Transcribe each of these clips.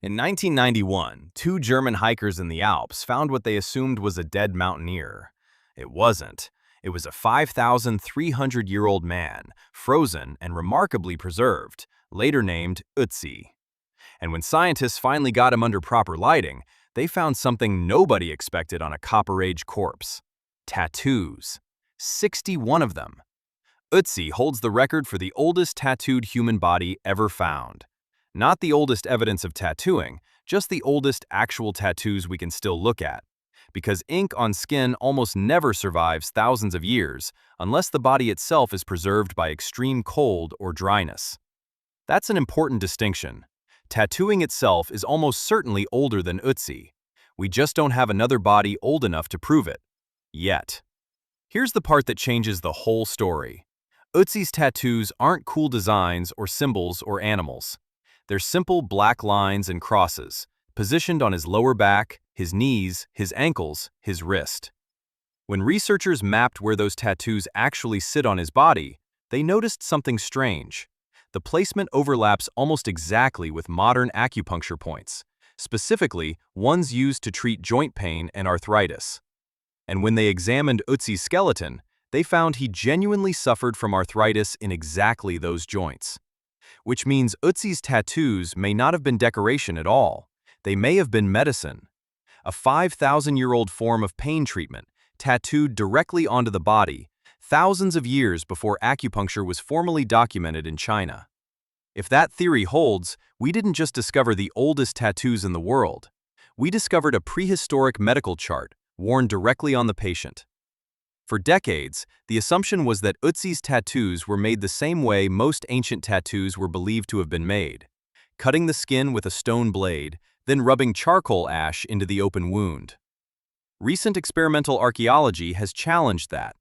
In 1991, two German hikers in the Alps found what they assumed was a dead mountaineer. It wasn't. It was a 5,300-year-old man, frozen and remarkably preserved, later named Ötzi. And when scientists finally got him under proper lighting, they found something nobody expected on a Copper Age corpse: tattoos. 61 of them. Ötzi holds the record for the oldest tattooed human body ever found. Not the oldest evidence of tattooing, just the oldest actual tattoos we can still look at. Because ink on skin almost never survives thousands of years unless the body itself is preserved by extreme cold or dryness. That's an important distinction. Tattooing itself is almost certainly older than Ötzi. We just don't have another body old enough to prove it. Yet. Here's the part that changes the whole story. Ötzi's tattoos aren't cool designs or symbols or animals. They're simple black lines and crosses, positioned on his lower back, his knees, his ankles, his wrist. When researchers mapped where those tattoos actually sit on his body, they noticed something strange. The placement overlaps almost exactly with modern acupuncture points, specifically ones used to treat joint pain and arthritis. And when they examined Ötzi's skeleton, they found he genuinely suffered from arthritis in exactly those joints. Which means Ötzi's tattoos may not have been decoration at all. They may have been medicine. A 5,000-year-old form of pain treatment, tattooed directly onto the body, thousands of years before acupuncture was formally documented in China. If that theory holds, we didn't just discover the oldest tattoos in the world. We discovered a prehistoric medical chart worn directly on the patient. For decades, the assumption was that Ötzi's tattoos were made the same way most ancient tattoos were believed to have been made: cutting the skin with a stone blade, then rubbing charcoal ash into the open wound. Recent experimental archaeology has challenged that.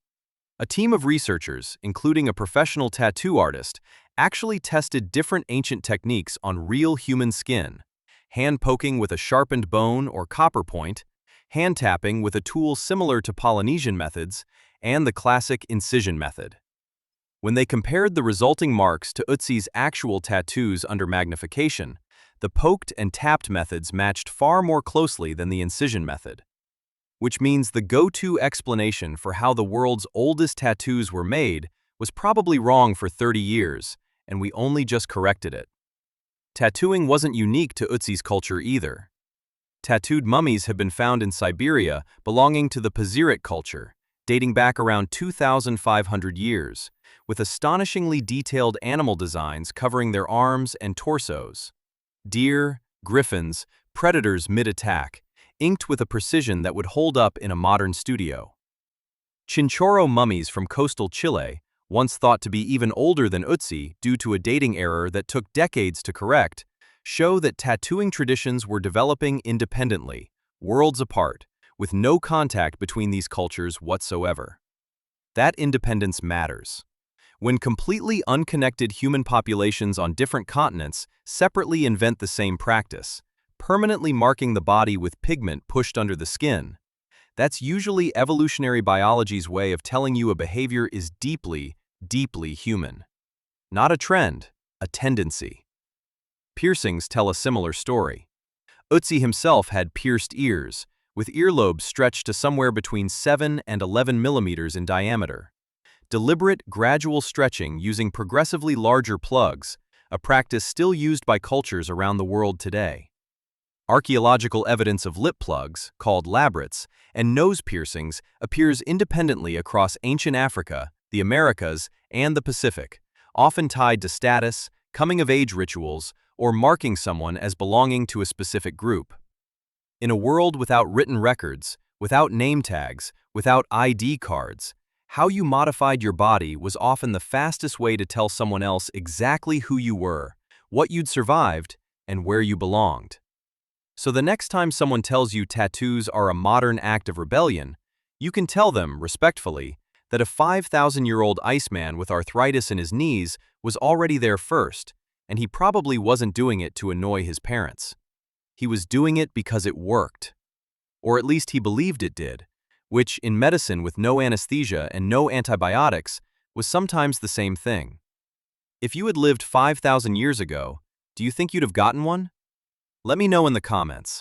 A team of researchers, including a professional tattoo artist, actually tested different ancient techniques on real human skin: hand poking with a sharpened bone or copper point, hand tapping with a tool similar to Polynesian methods, and the classic incision method. When they compared the resulting marks to Ötzi's actual tattoos under magnification, the poked and tapped methods matched far more closely than the incision method. Which means the go-to explanation for how the world's oldest tattoos were made was probably wrong for 30 years, and we only just corrected it. Tattooing wasn't unique to Ötzi's culture either. Tattooed mummies have been found in Siberia belonging to the prehistoric culture, dating back around 2,500 years, with astonishingly detailed animal designs covering their arms and torsos. Deer, griffins, predators mid-attack, inked with a precision that would hold up in a modern studio. Chinchorro mummies from coastal Chile, once thought to be even older than Ötzi due to a dating error that took decades to correct, show that tattooing traditions were developing independently, worlds apart, with no contact between these cultures whatsoever. That independence matters. When completely unconnected human populations on different continents separately invent the same practice, permanently marking the body with pigment pushed under the skin, that's usually evolutionary biology's way of telling you a behavior is deeply, deeply human. Not a trend, a tendency. Piercings tell a similar story. Ötzi himself had pierced ears, with earlobes stretched to somewhere between 7 and 11 millimeters in diameter. Deliberate, gradual stretching using progressively larger plugs, a practice still used by cultures around the world today. Archaeological evidence of lip plugs, called labrets, and nose piercings appears independently across ancient Africa, the Americas, and the Pacific, often tied to status, coming-of-age rituals, or marking someone as belonging to a specific group. In a world without written records, without name tags, without ID cards, how you modified your body was often the fastest way to tell someone else exactly who you were, what you'd survived, and where you belonged. So the next time someone tells you tattoos are a modern act of rebellion, you can tell them, respectfully, that a 5,000-year-old Iceman with arthritis in his knees was already there first, and he probably wasn't doing it to annoy his parents. He was doing it because it worked. Or at least he believed it did, which, in medicine with no anesthesia and no antibiotics, was sometimes the same thing. If you had lived 5,000 years ago, do you think you'd have gotten one? Let me know in the comments.